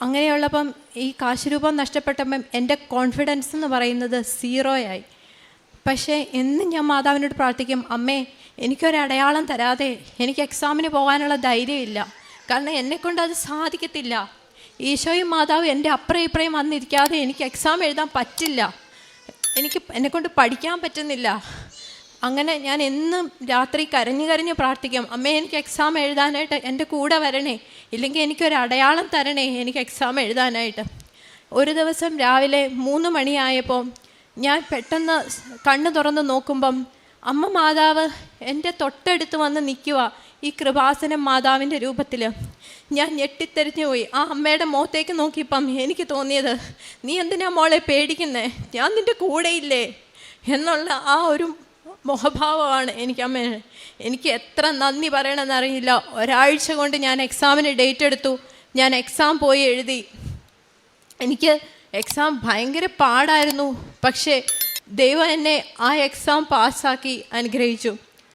അങ്ങനെയുള്ളപ്പം ഈ കാശുരൂപം നഷ്ടപ്പെട്ടപ്പം എൻ്റെ കോൺഫിഡൻസ് എന്ന് പറയുന്നത് 0 ആയി. പക്ഷേ എന്നും ഞാൻ മാതാവിനോട് പ്രാർത്ഥിക്കും, അമ്മേ എനിക്കൊരടയാളം തരാതെ എനിക്ക് എക്സാമിന് പോകാനുള്ള ധൈര്യമില്ല, കാരണം എന്നെക്കൊണ്ട് അത് സാധിക്കത്തില്ല. ഈശോയും മാതാവും എൻ്റെ അപ്പുറം ഇപ്പുറയും വന്നിരിക്കാതെ എനിക്ക് എക്സാം എഴുതാൻ പറ്റില്ല, എന്നെക്കൊണ്ട് പഠിക്കാൻ പറ്റുന്നില്ല. അങ്ങനെ ഞാൻ എന്നും രാത്രി കരഞ്ഞ് പ്രാർത്ഥിക്കും, അമ്മേ എനിക്ക് എക്സാം എഴുതാനായിട്ട് എൻ്റെ കൂടെ വരണേ, ഇല്ലെങ്കിൽ എനിക്കൊരു അടയാളം തരണേ എനിക്ക് എക്സാം എഴുതാനായിട്ട്. ഒരു ദിവസം രാവിലെ 3 മണിയായപ്പോൾ ഞാൻ പെട്ടെന്ന് കണ്ണ് തുറന്ന് നോക്കുമ്പം അമ്മ മാതാവ് എൻ്റെ തൊട്ടടുത്ത് വന്ന് നിൽക്കുക, ഈ കൃപാസനം മാതാവിൻ്റെ രൂപത്തിൽ. ഞാൻ ഞെട്ടിത്തെറിഞ്ഞു പോയി. ആ അമ്മയുടെ മുഖത്തേക്ക് നോക്കിയപ്പം എനിക്ക് തോന്നിയത്, നീ എന്തിനാ മോളെ പേടിക്കുന്നേ, ഞാൻ നിൻ്റെ കൂടെയില്ലേ എന്നുള്ള ആ ഒരു മുഖഭാവമാണ് എനിക്ക് എത്ര നന്ദി പറയണമെന്നറിയില്ല. ഒരാഴ്ച കൊണ്ട് ഞാൻ എക്സാമിന് ഡേറ്റ് എടുത്തു, ഞാൻ എക്സാം പോയി എഴുതി. എനിക്ക് എക്സാം ഭയങ്കര പാടായിരുന്നു, പക്ഷേ ദൈവം എന്നെ ആ എക്സാം പാസ്സാക്കി അനുഗ്രഹിച്ചു.